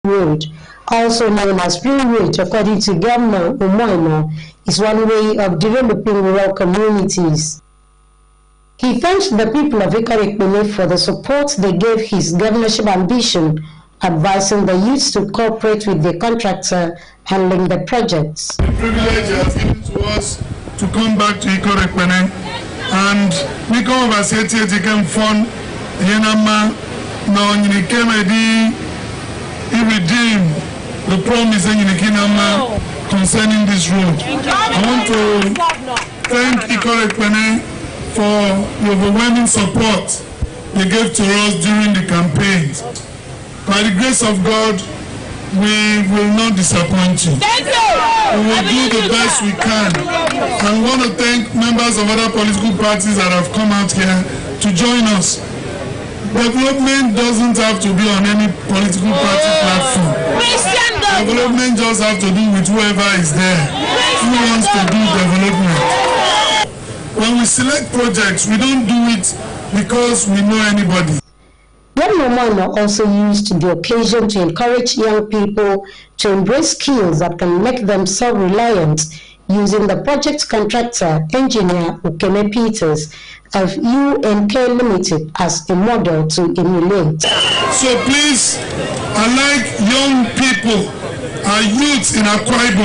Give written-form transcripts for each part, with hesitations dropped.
Road, also known as Blue Road, according to Governor Umoino, is one way of developing rural communities. He thanked the people of Akbc for the support they gave his governorship ambition, advising the youths to cooperate with the contractor handling the projects. The privilege has given to us to come back to Akbc, and we come over to take fun. Yenama no nyikemedi redeem the promise in concerning this road. I want to thank Akbc for the overwhelming support they gave to us during the campaigns. By the grace of God, we will not disappoint you. Thank you. We will do the best we can. I want to thank members of other political parties that have come out here to join us. Development doesn't have to be on any political party platform. Development just have to do with whoever is there. Who wants to do development? When we select projects, we don't do it because we know anybody. Governor Umoino also used the occasion to encourage young people to embrace skills that can make them self-reliant, using the project contractor, engineer Ukeme Peters of UNK Limited as a model to emulate. So please, I like young people, our youths in Akbc,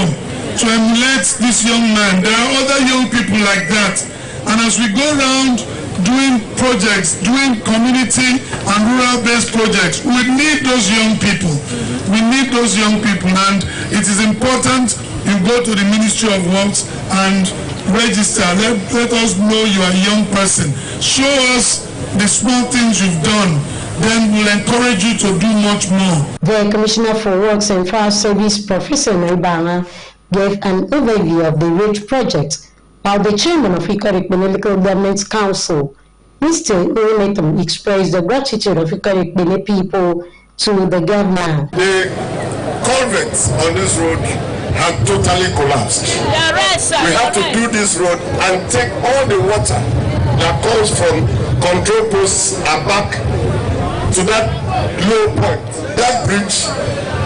to emulate this young man. There are other young people like that. And as we go around doing projects, doing community and rural-based projects, we need those young people. We need those young people, and it is important you go to the Ministry of Works and register. Let us know you are a young person. Show us the small things you've done. Then we'll encourage you to do much more. The Commissioner for Works and Fire Service, Professor Naibana, gave an overview of the road project, while the chairman of Akbc Local Government Council, Mr. Unetum, expressed the gratitude of Akbc people to the governor. The culverts on this road have totally collapsed. We have to do this road and take all the water that comes from control posts and back to that low point. That bridge,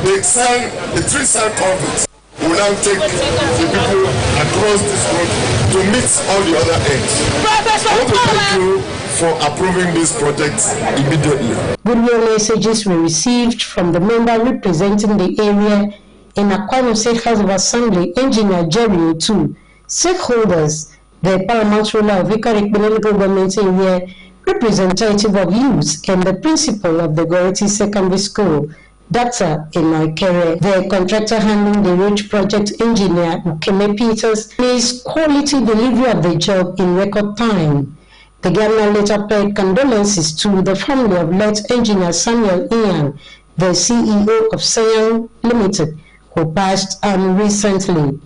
the three-side culverts, will now take the people across this road to meet all the other ends. I want to thank you for approving this project immediately. Goodwill messages were received from the member representing the area in Akbc State House of Assembly, Engineer Jerry Otu, stakeholders, the paramount ruler of Akbc Local Government area, representative of youth, and the principal of the Gority Secondary School, Dr. Inoikere. The contractor handling the road project, engineer Ukeme Peters, placed quality delivery of the job in record time. The governor later paid condolences to the family of late engineer Samuel Ian, the CEO of Sayang Limited, who passed on recently.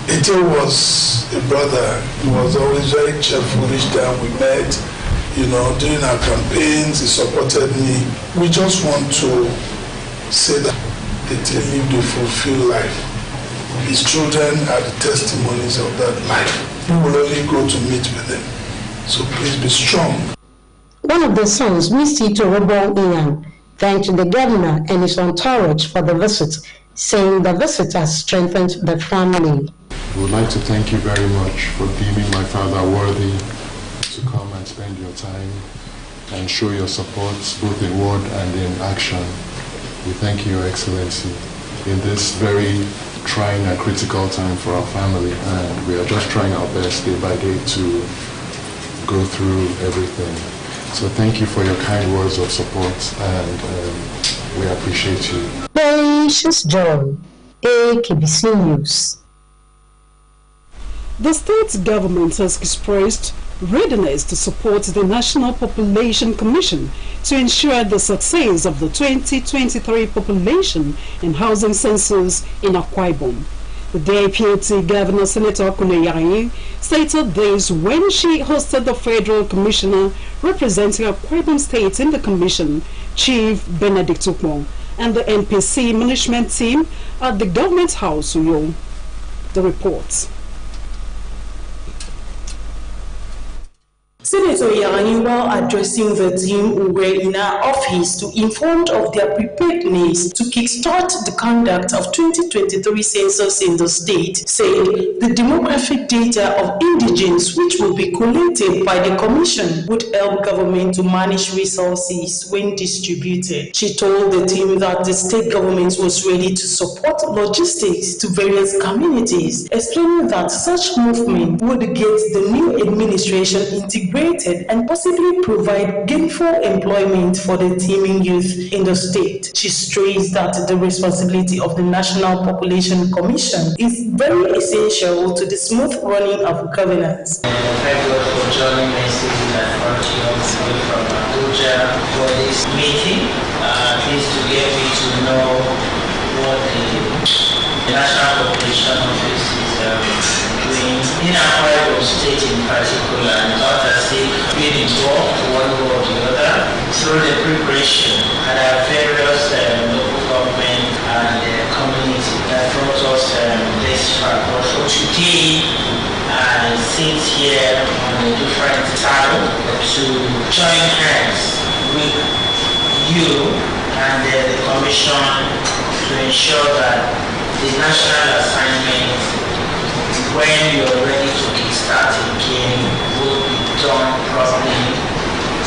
Ito was a brother. He was always very cheerful. Each time we met, during our campaigns, he supported me. We just want to say that Ito lived a fulfilled life. His children are the testimonies of that life. We will only go to meet with them. So please be strong. One of the sons, Mr. Itorobo Ian, thanked the governor and his entourage for the visit, saying the visit has strengthened the family. We would like to thank you very much for deeming my father worthy to come and spend your time and show your support both in word and in action. We thank you, Your Excellency, in this very trying and critical time for our family, and we are just trying our best day by day to go through everything. So thank you for your kind words of support, and we appreciate you. Patience John, Akbc News. The state government has expressed readiness to support the National Population Commission to ensure the success of the 2023 population and housing census in Akwa Ibom. The Deputy Governor, Senator Kuneyari, stated this when she hosted the Federal Commissioner representing Akwa Ibom State in the Commission, Chief Benedict Ukmo, and the NPC management team at the Government House, Uyo. The report. Senator Senator Yarani, while addressing the team who were in our office to inform of their preparedness to kickstart the conduct of 2023 census in the state, said the demographic data of indigents which will be collected by the commission would help government to manage resources when distributed. She told the team that the state government was ready to support logistics to various communities, explaining that such movement would get the new administration integrated and possibly provide gainful employment for the teeming youth in the state. She stressed that the responsibility of the National Population Commission is very essential to the smooth running of governance. Thank you for joining us from Abuja for this meeting. Please to get me to know what the National Population Office is doing in our state in particular, and not as if being involved one way or the other through the preparation at our various local government and community that brought us this far. But for today, I sit here on a different title to join hands with you and the Commission to ensure that the national assignment, when you're ready to kickstart again, will be done properly,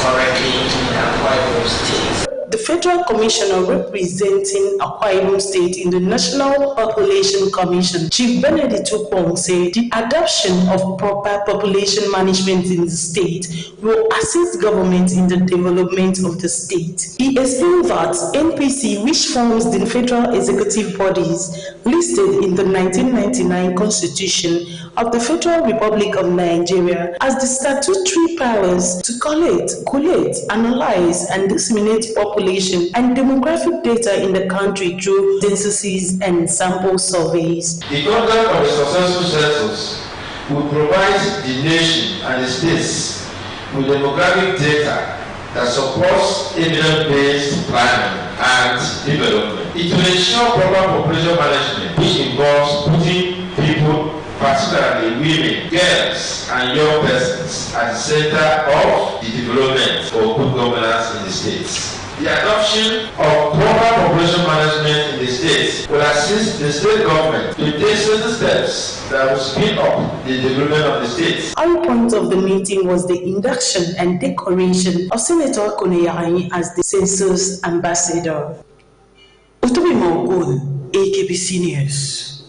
correctly in Akwa Ibom State. The Federal Commissioner representing Akwa Ibom State in the National Population Commission, Chief Benedict Ukwong, said the adoption of proper population management in the state will assist government in the development of the state. He explained that NPC, which forms the federal executive bodies listed in the 1999 Constitution of the Federal Republic of Nigeria, has the statutory powers to collect, analyze, and disseminate population and demographic data in the country through censuses and sample surveys. The conduct of a successful census will provide the nation and the states with demographic data that supports evidence-based planning and development. It will ensure proper population management, which involves putting people, particularly women, girls, and young persons, at the center of the development of good governance in the states. The adoption of proper population management in the states will assist the state government to take certain steps that will speed up the development of the states. One point of the meeting was the induction and decoration of Senator Koneyani as the census ambassador. Utobi Mongol, Akbc News.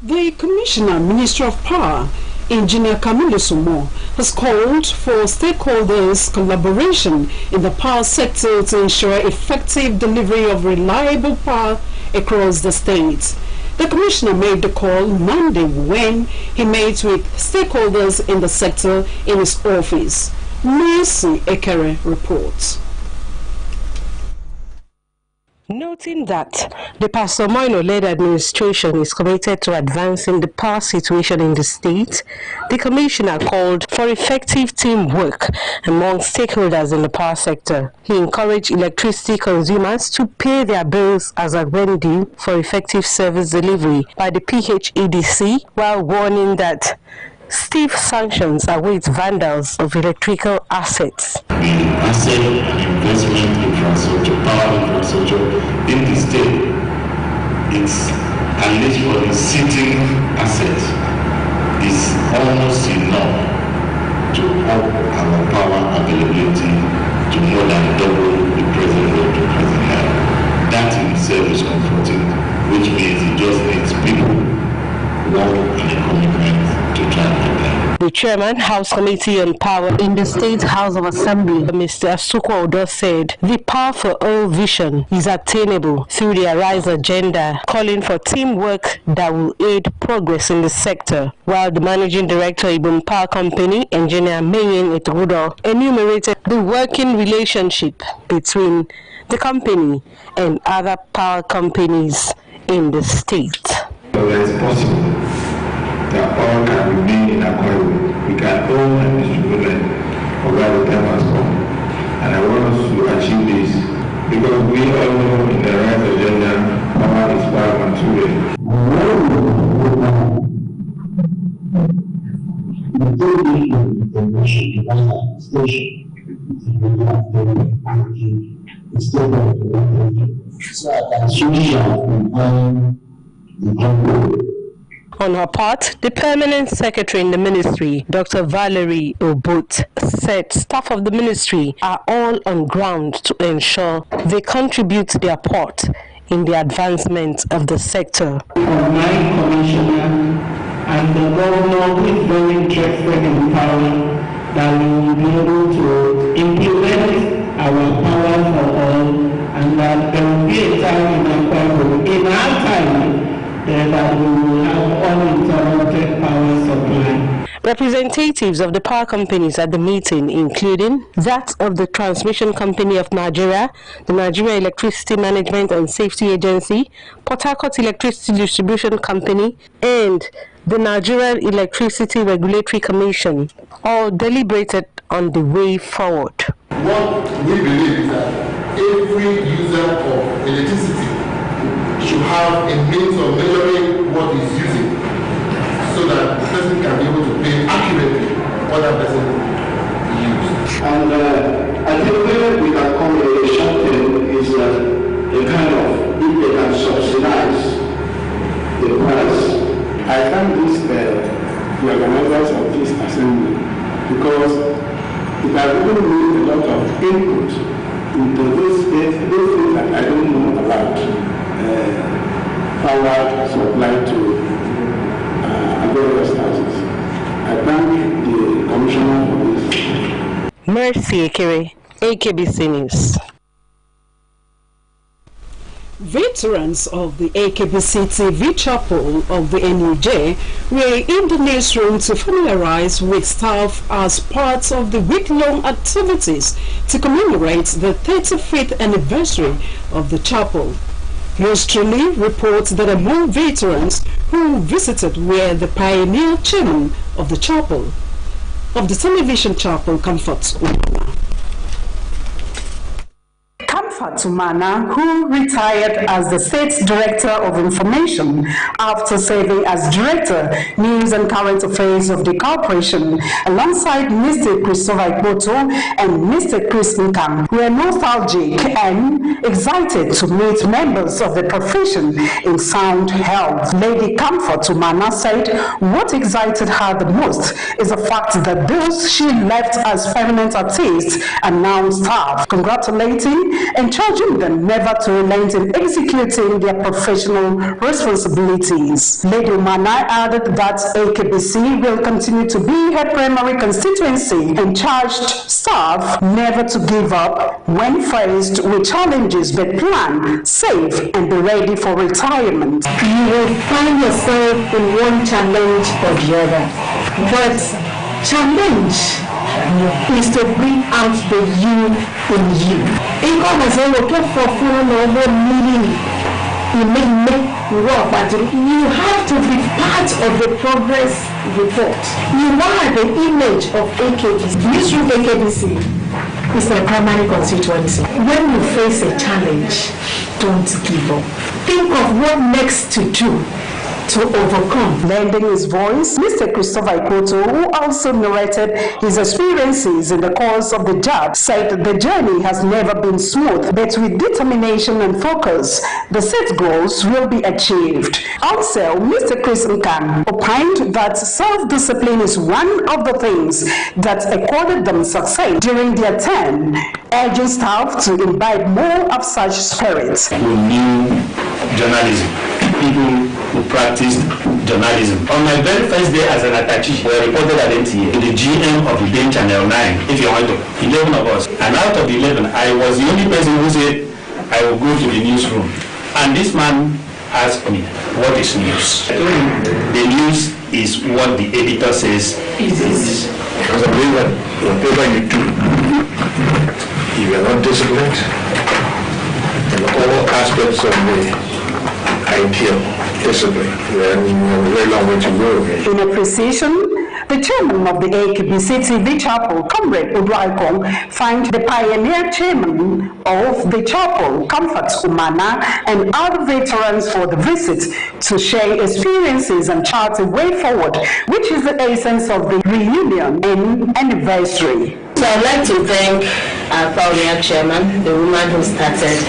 The Commissioner, Minister of Power, Engineer Camille Sumo, has called for stakeholders' collaboration in the power sector to ensure effective delivery of reliable power across the state. The Commissioner made the call Monday when he met with stakeholders in the sector in his office. Mercy Ekere reports. Noting that the Pastor Moino-led administration is committed to advancing the power situation in the state, the Commissioner called for effective teamwork among stakeholders in the power sector. He encouraged electricity consumers to pay their bills as at when due for effective service delivery by the PHEDC, while warning that stiff sanctions await vandals of electrical assets. The asset and investment infrastructure, power infrastructure in the state, it's at least for the sitting asset, is almost enough to up our power availability to more than double the present load to present level. That in itself is comforting, which means it just needs people, work and a commitment to try and get that. The Chairman, House Committee on Power in the State House of Assembly, Mr. Asukwa Odo, said the Power for All vision is attainable through the Arise agenda, calling for teamwork that will aid progress in the sector, while the Managing Director, Ibom Power Company, Engineer Mayin Etogudo, enumerated the working relationship between the company and other power companies in the state. It's possible that power can remain in Akwa Ibom. We can own and distribute it while the time has come. And I want us to achieve this because we all know in the right agenda, power is power material. The information station. And we have been asking the statement so that she shall confirm the envelope. On her part, the Permanent Secretary in the Ministry, Dr. Valerie Obut, said staff of the Ministry are all on ground to ensure they contribute their part in the advancement of the sector. My commissioner and the governor who is very interested in power, that we will be able to implement our power for all, and that there will be a time in our time that we will have uninterrupted power supply. Representatives of the power companies at the meeting, including that of the Transmission Company of Nigeria, the Nigeria Electricity Management and Safety Agency, Port Harcourt Electricity Distribution Company, and the Nigeria Electricity Regulatory Commission, all deliberated on the way forward. What we believe is that every user of electricity should have a means of measuring what he's using, so that the person can be able to pay accurately what that person used. And I think where we can come a short term is a kind of, if they can subsidize the price. I thank the organizers of this assembly, because it has really made a lot of input into those things that I don't know about. Power supply to various houses. I thank the commissioner for this. Mercy Ekere, Akbc News. Veterans of the Akbc TV chapel of the NUJ were in the newsroom to familiarize with staff as part of the week-long activities to commemorate the 35th anniversary of the chapel. Yours truly reports that among veterans who visited were the pioneer chairman of the chapel, of the television chapel, Comfort Umana. Comfort Umana, who retired as the State Director of Information after serving as Director, News and Current Affairs of the Corporation, alongside Mr. Christopher Ikpoto and Mr. Chris Nkam, were nostalgic and excited to meet members of the profession in sound health. Lady Comfort Umana said what excited her the most is the fact that those she left as permanent artists are now staff, congratulating and charging them never to relent in executing their professional responsibilities. Lady Umana added that Akbc will continue to be her primary constituency and charged staff never to give up when faced with challenges, but plan, save, and be ready for retirement. You will find yourself in one challenge or the other, but challenge is to bring out the you in you. You have to be part of the progress report. You are the image of AKBC. Newsroom AKBC is my primary constituency. When you face a challenge, don't give up. Think of what next to do to overcome. Lending his voice, Mr. Christopher Ikpoto, who also narrated his experiences in the course of the job, said the journey has never been smooth, but with determination and focus, the set goals will be achieved. Also, Mr. Chris Nkam opined that self-discipline is one of the things that accorded them success during their term, urging staff to imbibe more of such spirit. We knew journalism. People who practiced journalism. On my very first day as an attaché, we reported at NTA to the GM of the Dane Channel 9, if you want to, 11 of us. And out of the 11, I was the only person who said, I will go to the newsroom. And this man asked me, what is news? I told him, the news is what the editor says it is. Because I believe that whatever you do, if you are not disciplined in all aspects of the ideal discipline, then we have a very long way to go. In appreciation, the chairman of the Akbc TV chapel, Comrade Uduaikong, thanked the pioneer chairman of the chapel, Comfort Umana, and other veterans for the visit to share experiences and chart a way forward, which is the essence of the reunion and anniversary. So I'd like to thank our pioneer chairman, the woman who started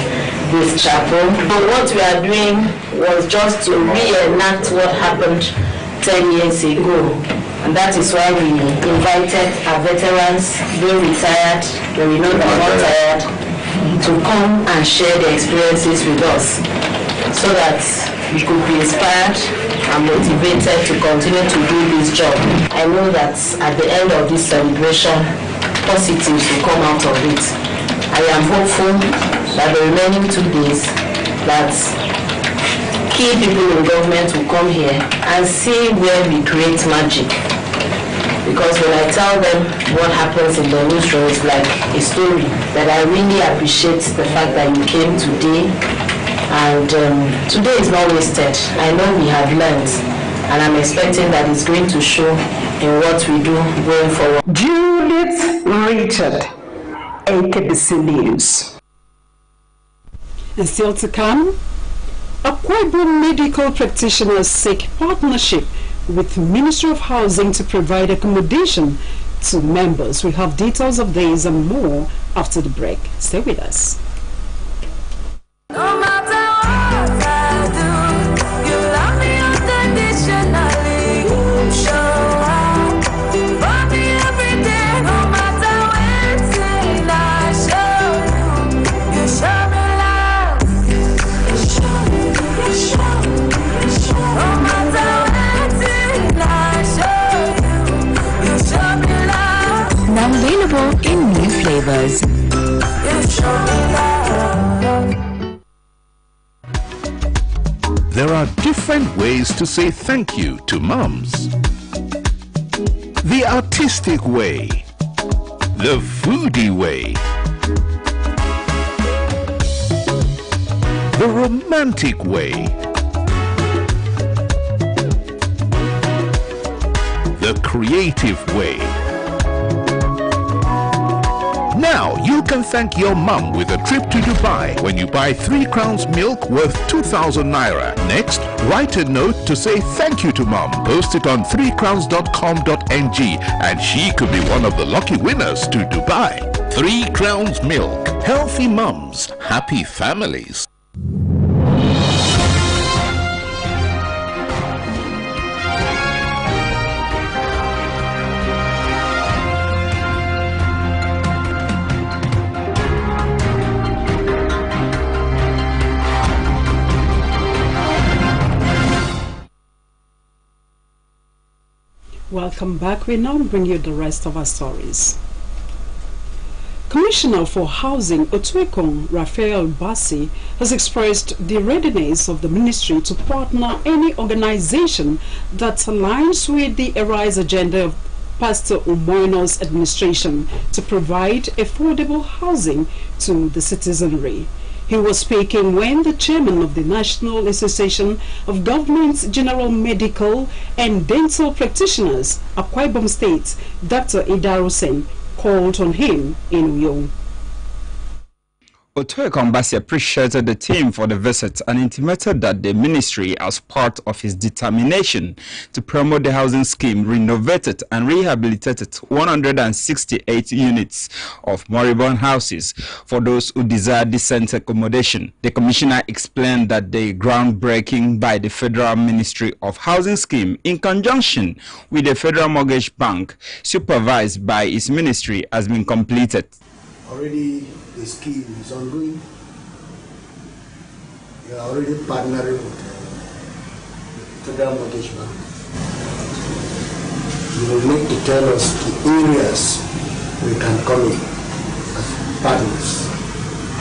this chapel. But what we are doing was just to reenact what happened 10 years ago. And that is why we invited our veterans, though retired, but we know they're not tired, to come and share their experiences with us so that we could be inspired and motivated to continue to do this job. I know that at the end of this celebration, positives will come out of it. I am hopeful that the remaining 2 days, that key people in government will come here and see where we create magic. Because when I tell them what happens in the newsroom, it's like a story that I really appreciate the fact that you came today. And today is not wasted. I know we have learned, and I'm expecting that it's going to show in what we do going forward. Judith Richard, Akbc News. And still to come, Akbc medical practitioners seek partnership with Ministry of Housing to provide accommodation to members. We have details of these and more after the break. Stay with us. No matter what I do, you love me unconditionally. You show up for me every day. No matter when I show you, you show me love. You show me. No matter when I show you, you show me love. Now available in new flavors. You show me love. There are different ways to say thank you to moms. The artistic way, the foodie way, the romantic way, the creative way. Now you can thank your mum with a trip to Dubai when you buy 3 crowns milk worth 2,000 naira. Next, write a note to say thank you to mum. Post it on 3crowns.com.ng and she could be one of the lucky winners to Dubai. 3 crowns milk. Healthy mums, happy families. Welcome back. We now bring you the rest of our stories. Commissioner for Housing Otuekong Raphael Bassi has expressed the readiness of the ministry to partner any organization that aligns with the Arise agenda of Pastor Umoino's administration to provide affordable housing to the citizenry. He was speaking when the chairman of the National Association of Government's General Medical and Dental Practitioners, Akwa Ibom State, Dr. Idarusen, called on him in Uyo. Otuekong Bassi appreciated the team for the visit and intimated that the ministry, as part of his determination to promote the housing scheme, renovated and rehabilitated 168 units of moribund houses for those who desire decent accommodation. The commissioner explained that the groundbreaking by the Federal Ministry of Housing Scheme in conjunction with the Federal Mortgage Bank, supervised by his ministry, has been completed. Already the scheme is ongoing. We are already partnering with the Federal Mortgage Bank. You will need to tell us the areas we can come in as partners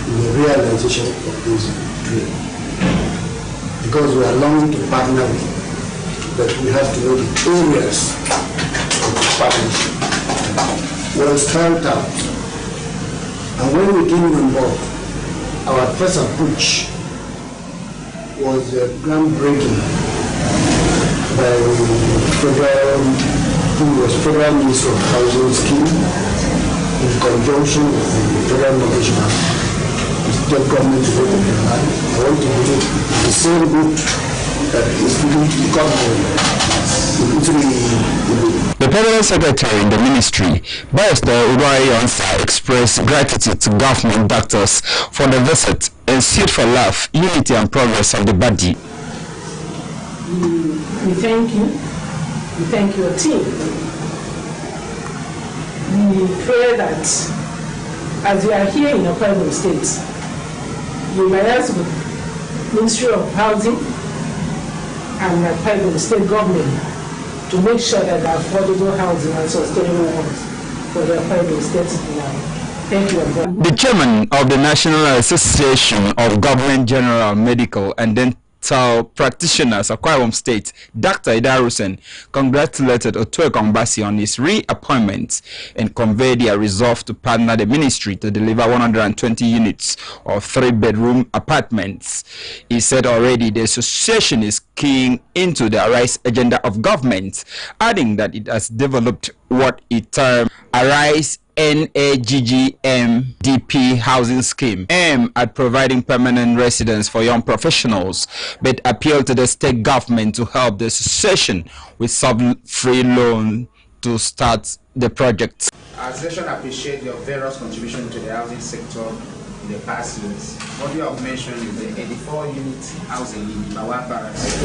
in the realization of this dream. Because we are longing to partner with you, but we have to know the areas of the partnership. Well spelled out. And when we came on board, our first approach was groundbreaking by Federal Ministry of Housing Scheme in conjunction with the Federal Mortgage Bank, the state government to work with the land. I want to believe the same route The Permanent Secretary in the Ministry, Barrister Uruai Yonsa, expressed gratitude to government doctors for the visit and sued for love, unity and progress of the body. We thank you. We thank your team. We pray that as you are here in Akbc State, you liaise with Ministry of Housing and Akbc State government to make sure that the affordable housing and sustainable ones for the Akbc State now. Thank you. The chairman of the National Association of Government General Medical and Dental Practitioners, Akbc State, Dr. Idarusen, congratulated Otoe Kongbasi on his reappointment and conveyed their resolve to partner the ministry to deliver 120 units of 3-bedroom apartments. He said already the association is keying into the Arise agenda of government, adding that it has developed what it termed Arise NAGGMDP housing scheme, aimed at providing permanent residence for young professionals, but appealed to the state government to help the association with sub-free loan to start the project. Our association appreciates your various contributions to the housing sector in the past years. What you have mentioned is the 84-unit housing in Bawa Barracks,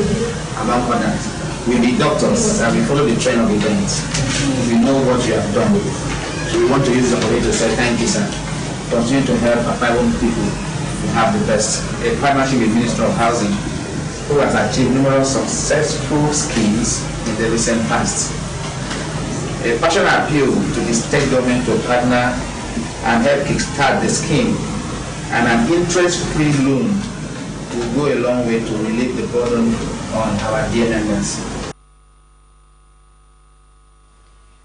among others. We be doctors and we follow the trend of events. We know what you have done. So we want to use the opportunity to say thank you, sir. Continue to help Akbc people to have the best. A partnership with Minister of Housing, who has achieved numerous successful schemes in the recent past. A passionate appeal to the state government to partner and help kickstart the scheme, and an interest-free loan will go a long way to relieve the burden on our dear members.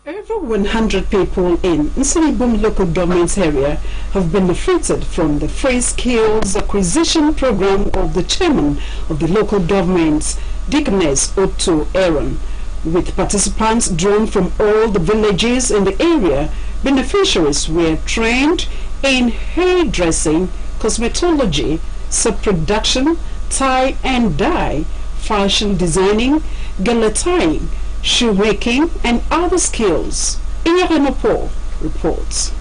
Over 100 people in Nsilibum local government area have benefited from the free skills acquisition program of the chairman of the local government, Deaconess Otto Aaron. With participants drawn from all the villages in the area, beneficiaries were trained in hairdressing, cosmetology, sub-production, tie and dye, fashion designing, gala tying, shoemaking, and other skills. Iyarenopo reports.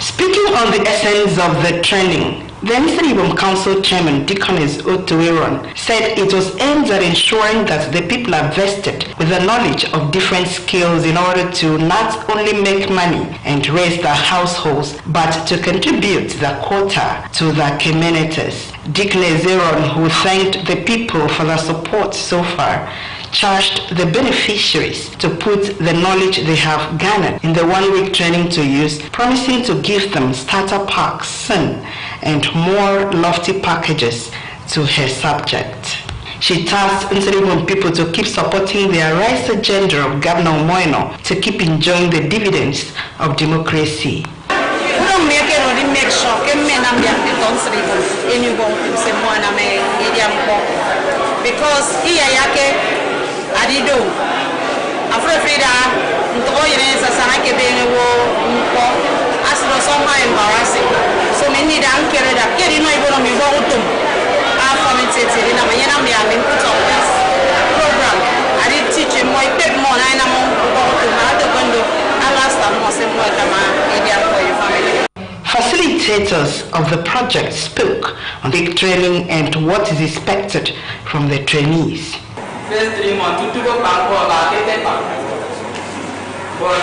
Speaking on the essence of the training, the Nsilibum Council Chairman Deaconess Otto Aaron said it was aimed at ensuring that the people are vested with the knowledge of different skills in order to not only make money and raise their households, but to contribute their quota to their communities. Deaconess Aaron, who thanked the people for their support so far, charged the beneficiaries to put the knowledge they have garnered in the 1-week training to use, promising to give them starter packs soon and more lofty packages to her subject. She tasked Nsilibum people to keep supporting the Arise agenda of Governor Moino to keep enjoying the dividends of democracy. Because Adido, Afrofrida, Ntoyens, Sanake Benewo, as it was somehow embarrassing. So many don't carry that. Get in my bottom, you go to commented in a Mayanam put on this program. I did teach him more, take more, and I'm on to the window. I last time was in for your family. Facilitators of the project spoke on the training and what is expected from the trainees. First 3 months, to go back for about 8 months. But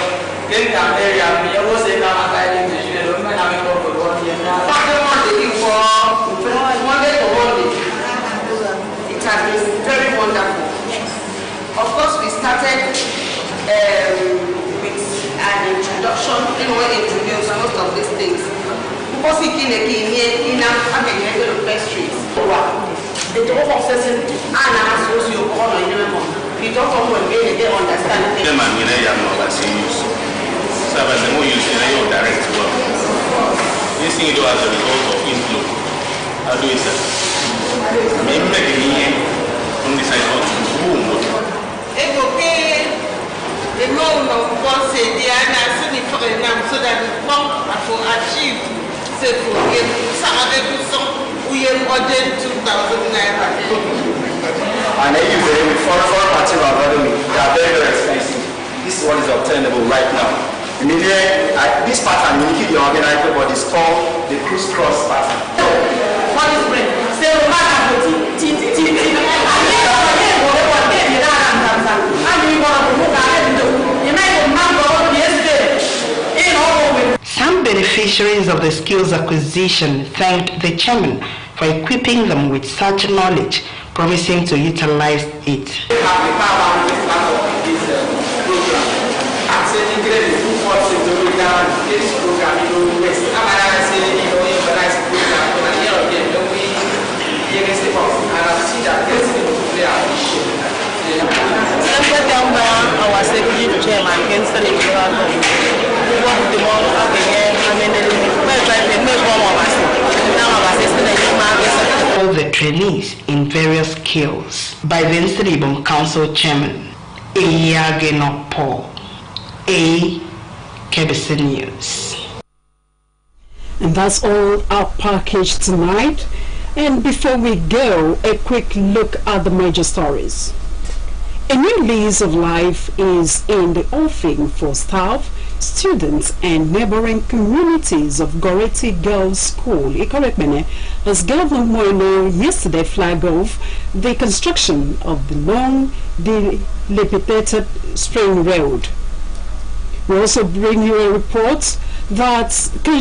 in that area, we always say that I'm going to the women having go for 1 year. For Monday to Monday, it has been very wonderful. Of course, we started with an introduction, introduce most of these things. Because we in a pastries. The top of person and I suppose you call on your mom. You don't come when they understand. The man will not have use. So as the more you say, you direct work. This thing you do as a result of inflow. How do you say? Maybe make it on the side of it's okay. The no one say they are not for them so that we come to achieve. Say for some other people we are ordered to And then use it with foreign material economy. They are very, very expensive. This is what is obtainable right now. Immediately, this pattern, you need to organize it, but it's called the crisscross pattern. What is bread? Say, some beneficiaries of the skills acquisition thanked the chairman for equipping them with such knowledge, promising to utilize it. Our executive chairman, all the trainees in various skills by the Nsibom Council Chairman, Eyageno Paul, Akbc News. And that's all our package tonight. And before we go, a quick look at the major stories. A new lease of life is in the offing for staff, students and neighboring communities of Goreti Girls School, Ikorekmene, as Governor Moino yesterday flagged off the construction of the long dilapidated Spring Road. We also bring you a report that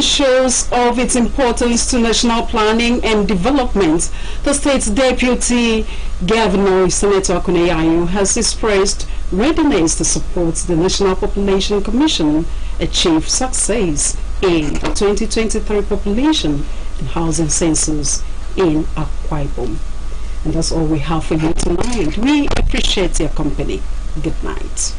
shows of its importance to national planning and development. The state's deputy governor, Senator Akuneyayo, has expressed readiness to support the National Population Commission achieve success in the 2023 population and housing census in Akwa Ibom. And that's all we have for you tonight. We appreciate your company. Good night.